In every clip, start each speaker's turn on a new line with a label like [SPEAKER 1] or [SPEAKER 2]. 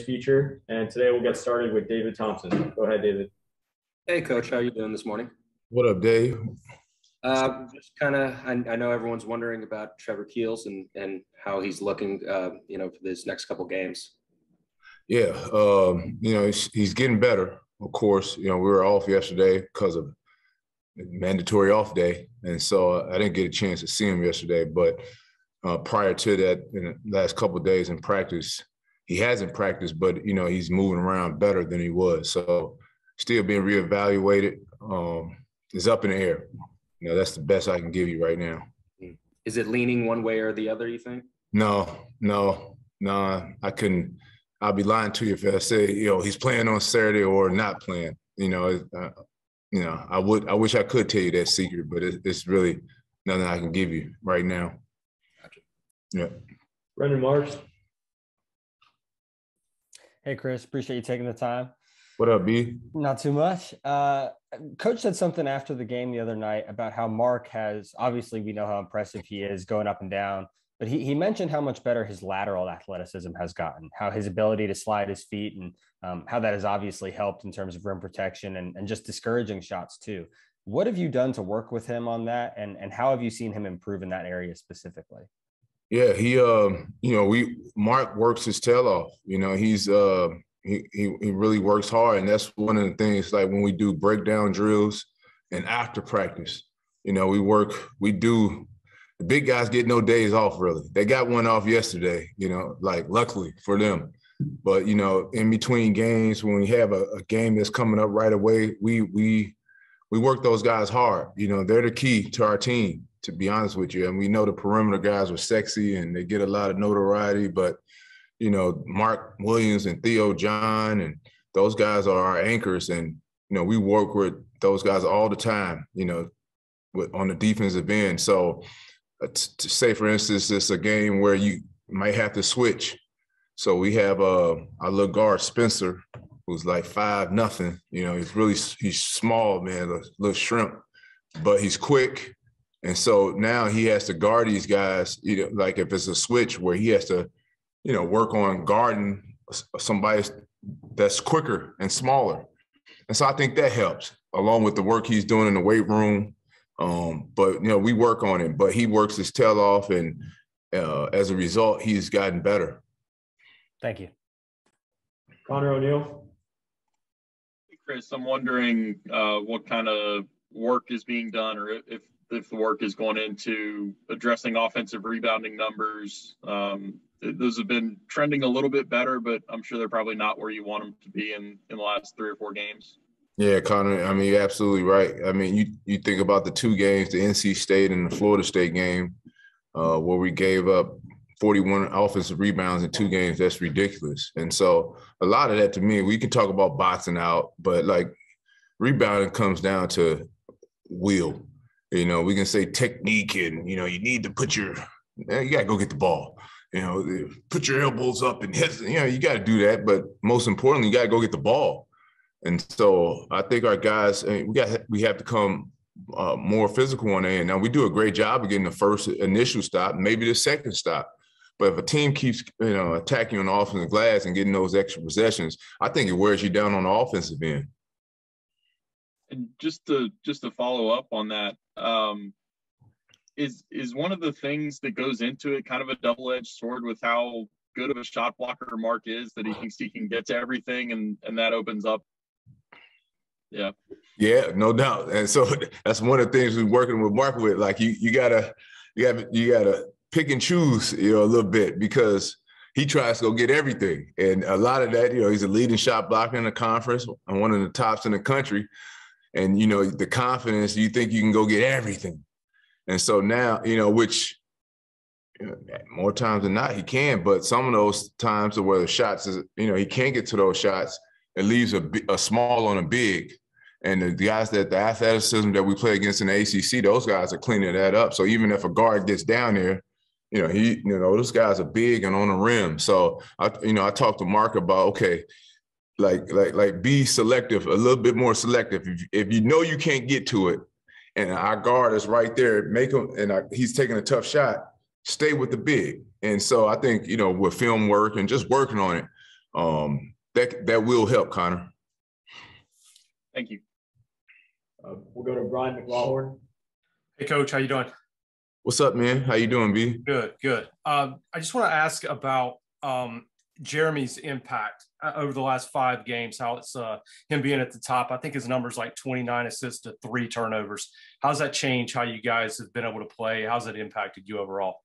[SPEAKER 1] feature, and today we'll get started with David Thompson. Go ahead, David.
[SPEAKER 2] Hey, Coach. How you doing this morning?
[SPEAKER 3] What up, Dave?
[SPEAKER 2] Just kind of, I know everyone's wondering about Trevor Keels and how he's looking, for this next couple games.
[SPEAKER 3] Yeah, he's getting better. Of course, we were off yesterday because of mandatory off day, and so I didn't get a chance to see him yesterday. But prior to that, in the last couple of days in practice, he hasn't practiced, but he's moving around better than he was. So still being reevaluated. Is up in the air. That's the best I can give you right now.
[SPEAKER 2] Is it leaning one way or the other, you think?
[SPEAKER 3] No, I couldn't. I'll be lying to you if I say, he's playing on Saturday or not playing. I wish I could tell you that secret, but it's really nothing I can give you right now.
[SPEAKER 2] Gotcha.
[SPEAKER 3] Yeah.
[SPEAKER 1] Brendan Marks.
[SPEAKER 4] Hey, Chris, appreciate you taking the time.
[SPEAKER 3] What up, B?
[SPEAKER 4] Not too much. Coach said something after the game the other night about how Mark has, obviously we know how impressive he is going up and down, but he mentioned how much better his lateral athleticism has gotten, how his ability to slide his feet and how that has obviously helped in terms of rim protection and just discouraging shots too. What have you done to work with him on that? And how have you seen him improve in that area specifically?
[SPEAKER 3] Yeah, Mark works his tail off. He really works hard, and that's one of the things. Like when we do breakdown drills and after practice, the big guys get no days off really. They got one off yesterday, luckily for them. But in between games, when we have a game that's coming up right away, we work those guys hard. They're the key to our team, to be honest with you. And we know the perimeter guys are sexy and they get a lot of notoriety, but Mark Williams and Theo John, and those guys are our anchors. And, we work with those guys all the time, on the defensive end. So to say, for instance, it's a game where you might have to switch. So we have our little guard, Spencer, who's like 5'0". He's small, man, a little shrimp, but he's quick. And so now he has to guard these guys, like if it's a switch where he has to, work on guarding somebody that's quicker and smaller. And so I think that helps, along with the work he's doing in the weight room. But, we work on it, but he works his tail off, and as a result, he's gotten better.
[SPEAKER 4] Thank you.
[SPEAKER 1] Connor O'Neill.
[SPEAKER 5] Hey, Chris, I'm wondering what kind of work is being done, or if the work is going into addressing offensive rebounding numbers. Those have been trending a little bit better, but I'm sure they're probably not where you want them to be in the last 3 or 4 games. Yeah,
[SPEAKER 3] Connor, you're absolutely right. You think about the 2 games, the NC State and the Florida State game, where we gave up 41 offensive rebounds in 2 games. That's ridiculous. And so a lot of that, to me, we can talk about boxing out, but rebounding comes down to will. We can say technique and, you need to you got to go get the ball. Put your elbows up and hit, you got to do that. But most importantly, you got to go get the ball. And so I think our guys, we have to come more physical on there. Now, we do a great job of getting the first initial stop, maybe the second stop. But if a team keeps, attacking on the offensive glass and getting those extra possessions, I think it wears you down on the offensive end.
[SPEAKER 5] And just to follow up on that, is one of the things that goes into it kind of a double-edged sword with how good of a shot blocker Mark is, that he thinks he can get to everything, and that opens up. Yeah. Yeah, no doubt. And so that's one of the things we're working with Mark with. Like you gotta pick and choose, a little bit, because he tries to go get everything. And a lot of that, he's a leading shot blocker in the conference and one of the tops in the country. And, the confidence, you think you can go get everything. And so now, which more times than not, he can, but some of those times where the shots is, he can't get to those shots, it leaves a small on a big. And the guys the athleticism that we play against in the ACC, those guys are cleaning that up. So even if a guard gets down there, those guys are big and on the rim. So I talked to Mark about, okay, be selective, a little bit more selective. If you can't get to it, and our guard is right there, make him, and he's taking a tough shot, stay with the big. And so I think, with film work and just working on it,
[SPEAKER 3] That will help, Connor.
[SPEAKER 5] Thank you.
[SPEAKER 1] We'll go to Brian McLaughlin.
[SPEAKER 6] Hey, Coach, how you doing?
[SPEAKER 3] What's up, man? How you doing, B?
[SPEAKER 6] Good, good. I just want to ask about Jeremy's impact over the last 5 games, how it's him being at the top. I think his number's like 29 assists to 3 turnovers. How's that changed how you guys have been able to play? How's that impacted you overall?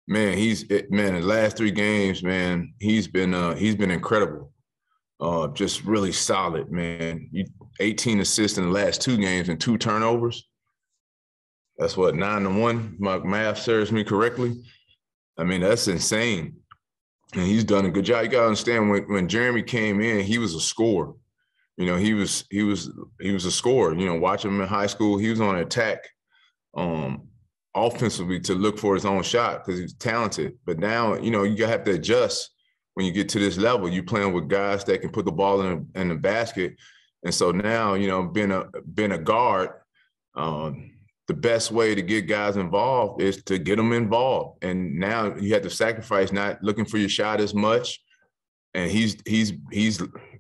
[SPEAKER 3] Man, the last 3 games, man, he's been incredible. Just really solid, man. 18 assists in the last 2 games and 2 turnovers. That's what, 9-1. My math serves me correctly. I mean, that's insane. And he's done a good job. You gotta understand when Jeremy came in, he was a scorer. You know, he was a scorer. You know, watching him in high school, he was on attack offensively to look for his own shot because he's talented. But now, you know, you have to adjust when you get to this level. You're playing with guys that can put the ball in the basket. And so now, you know, being a guard, the best way to get guys involved is to get them involved. And now you have to sacrifice not looking for your shot as much. And he's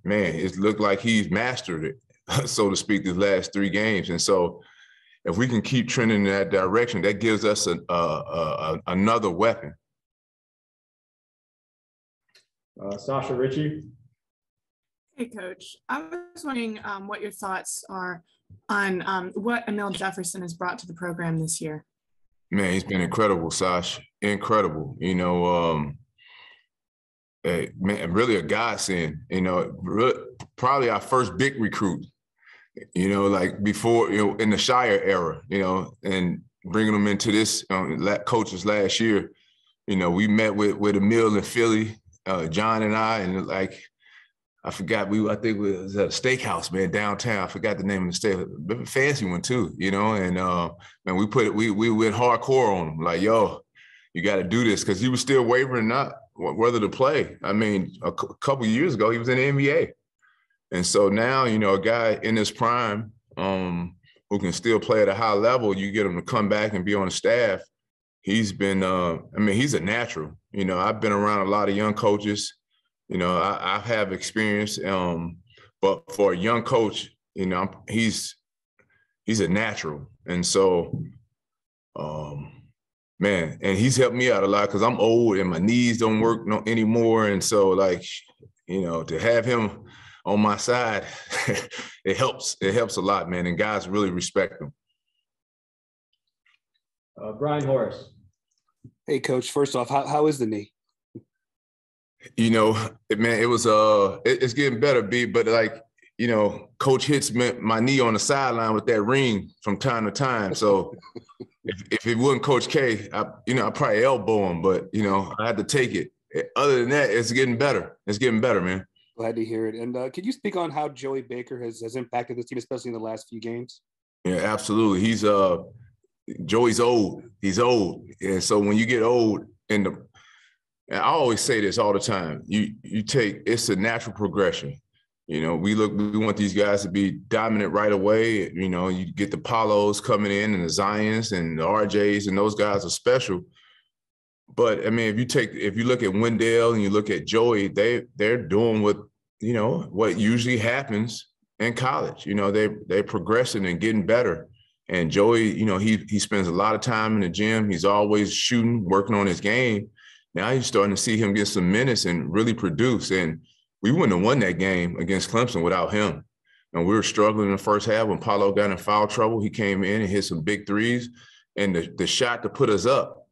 [SPEAKER 3] man, it looked like he's mastered it, so to speak, these last 3 games. And so if we can keep trending in that direction, that gives us another weapon.
[SPEAKER 1] Sasha Ritchie.
[SPEAKER 7] Hey, Coach. I was wondering what your thoughts are on what Emil Jefferson has brought to the program this year.
[SPEAKER 3] Man, he's been incredible, Sash. Incredible. You know, man, really a godsend. You know, probably our first big recruit. You know, like before, you know, in the Shire era. You know, and bringing him into this coaches last year. You know, we met with Emil in Philly, John and I, and like. I forgot, I think it was a steakhouse, man, downtown. I forgot the name of the steak, fancy one too, you know. And man, we went hardcore on him, like, yo, you got to do this, because he was still wavering not whether to play. I mean, a couple of years ago, he was in the NBA, and so now, you know, a guy in his prime who can still play at a high level, you get him to come back and be on the staff. He's been, I mean, he's a natural. You know, I've been around a lot of young coaches. You know, I have experience, but for a young coach, you know, he's a natural. And so, man, and he's helped me out a lot because I'm old and my knees don't work anymore. And so, like, you know, to have him on my side, it helps. It helps a lot, man. And guys really respect him.
[SPEAKER 1] Brian Horace.
[SPEAKER 8] Hey, Coach, first off, how is the knee?
[SPEAKER 3] You know, man, it was it's getting better, B. But like, you know, Coach hits my knee on the sideline with that ring from time to time. So if it wasn't Coach K, I probably elbow him. But you know, I had to take it. Other than that, it's getting better. It's getting better, man.
[SPEAKER 8] Glad to hear it. And could you speak on how Joey Baker has impacted this team, especially in the last few games?
[SPEAKER 3] Yeah, absolutely. He's Joey's old. He's old, and so when you get old, and I always say this all the time, it's a natural progression. You know, we want these guys to be dominant right away. You know, you get the Paulos coming in and the Zions and the RJs, and those guys are special. But I mean, if you look at Wendell and you look at Joey, they're doing what usually happens in college. You know, they're progressing and getting better. And Joey, you know, he spends a lot of time in the gym. He's always shooting, working on his game. Now you're starting to see him get some minutes and really produce. And we wouldn't have won that game against Clemson without him. And we were struggling in the first half when Paulo got in foul trouble. He came in and hit some big threes. And the shot to put us up.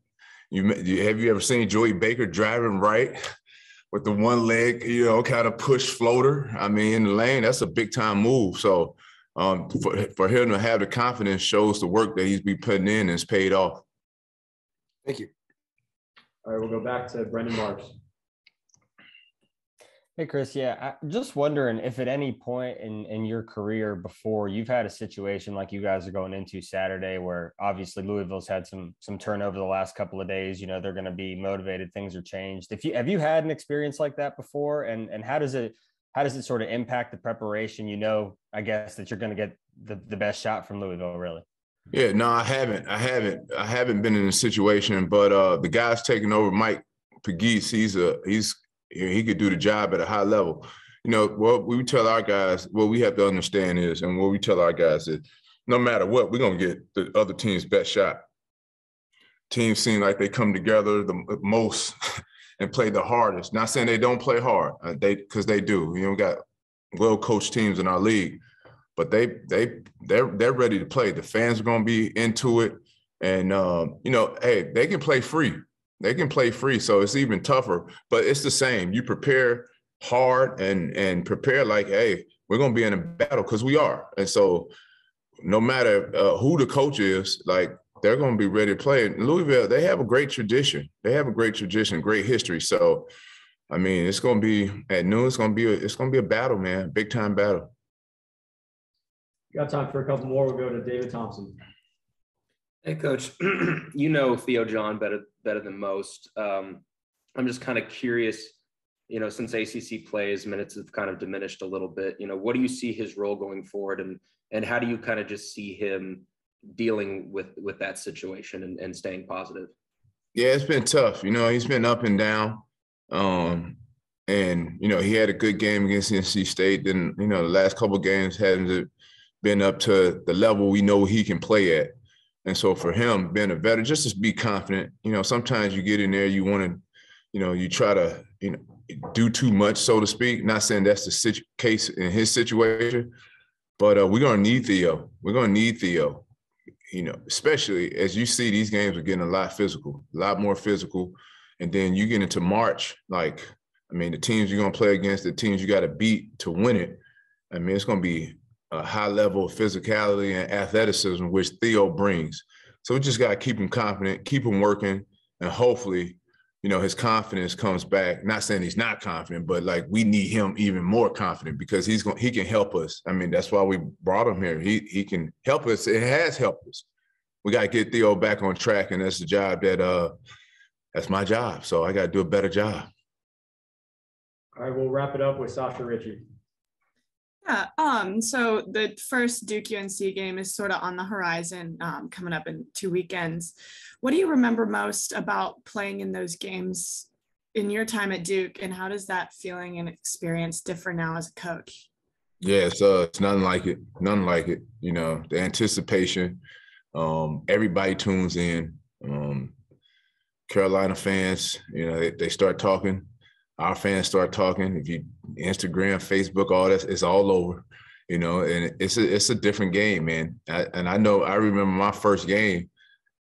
[SPEAKER 3] Have you ever seen Joey Baker driving right with the one leg, you know, kind of push floater? I mean, in the lane, that's a big-time move. So for him to have the confidence shows the work that he's been putting in and it's paid off.
[SPEAKER 8] Thank you.
[SPEAKER 1] All right, we'll go back to Brendan Marks.
[SPEAKER 4] Hey, Chris. Yeah, I'm just wondering if at any point in your career before you've had a situation like you guys are going into Saturday, where obviously Louisville's had some turnover the last couple of days. You know, they're going to be motivated. Things are changed. Have you had an experience like that before? And how does it sort of impact the preparation? You know, I guess that you're going to get the best shot from Louisville, really.
[SPEAKER 3] Yeah, no, I haven't been in a situation, but the guy's taking over, Mike Pegues, he could do the job at a high level. You know, what we tell our guys, what we have to understand is, and what we tell our guys is, no matter what, we're going to get the other team's best shot. Teams seem like they come together the most and play the hardest. Not saying they don't play hard, because they do. You know, we got well-coached teams in our league, but they're ready to play. The fans are going to be into it, and you know, hey, they can play free. They can play free, so it's even tougher. But it's the same. You prepare hard and prepare like, hey, we're going to be in a battle, because we are. And so no matter who the coach is, like, they're going to be ready to play. In Louisville, they have a great tradition. They have a great tradition, great history. So, I mean, it's going to be at noon. It's going to be a battle, man. Big time battle.
[SPEAKER 1] Got time for a couple more. We'll go to David Thompson.
[SPEAKER 2] Hey, Coach. You know Theo John better than most. I'm just kind of curious. You know, since ACC plays, minutes have kind of diminished a little bit. You know, what do you see his role going forward, and how do you kind of just see him dealing with that situation and staying positive?
[SPEAKER 3] Yeah, it's been tough. You know, he's been up and down. And, you know, he had a good game against NC State. Then, you know, the last couple of games hasn't been up to the level we know he can play at. And so for him, being a veteran, just to be confident, you know, sometimes you get in there, you want to, you know, you try to, you know, do too much, so to speak. Not saying that's the case in his situation, but we're going to need Theo. We're going to need Theo. You know, especially as you see, these games are getting a lot more physical. And then you get into March, like, I mean, the teams you're going to play against, the teams you got to beat to win it. I mean, it's going to be a high level of physicality and athleticism, which Theo brings. So we just got to keep him confident, keep him working, and hopefully, you know, his confidence comes back. Not saying he's not confident, but like, we need him even more confident, because he can help us. I mean, that's why we brought him here. He can help us. It has helped us. We got to get Theo back on track, and that's the job that's my job. So I got to do a better job.
[SPEAKER 1] All right, we'll wrap it up with Sasha Ritchie.
[SPEAKER 7] Yeah, so the first Duke UNC game is sort of on the horizon, coming up in 2 weekends. What do you remember most about playing in those games in your time at Duke, and how does that feeling and experience differ now as a coach?
[SPEAKER 3] Yeah, it's nothing like it. Nothing like it. You know, the anticipation. Everybody tunes in. Carolina fans, you know, they start talking. Our fans start talking. If you Instagram, Facebook, all that, it's all over, you know, and it's a different game, man. I remember my first game,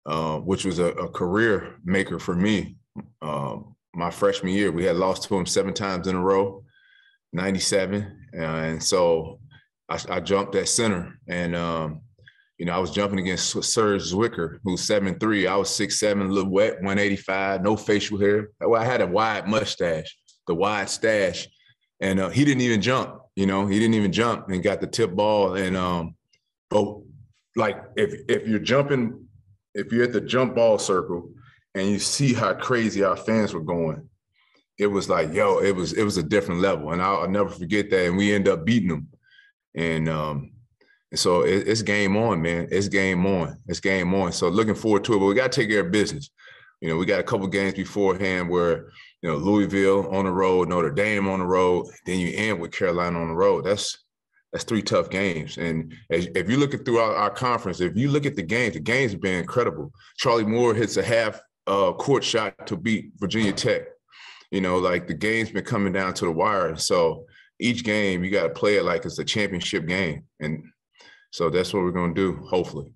[SPEAKER 3] which was a career maker for me. My freshman year, we had lost to them 7 times in a row, 97. And so I jumped at center, and, you know, I was jumping against Serge Zwicker, who's 7'3". I was 6'7", a little wet, 185, no facial hair. Well, I had a wide mustache, the wide stash, and he didn't even jump. You know, he didn't even jump, and got the tip ball. And but like, if you're jumping, if you're at the jump ball circle and you see how crazy our fans were going, it was like, yo, it was a different level, and I'll never forget that. And we end up beating them, and so it's game on, man. It's game on. It's game on. So looking forward to it, but we got to take care of business. You know, we got a couple games beforehand where, you know, Louisville on the road, Notre Dame on the road, then you end with Carolina on the road. That's 3 tough games. And if you look at throughout our conference, if you look at the games have been incredible. Charlie Moore hits a half court shot to beat Virginia Tech. You know, like, the game's been coming down to the wire. So each game you got to play it like it's a championship game. And so that's what we're going to do, hopefully.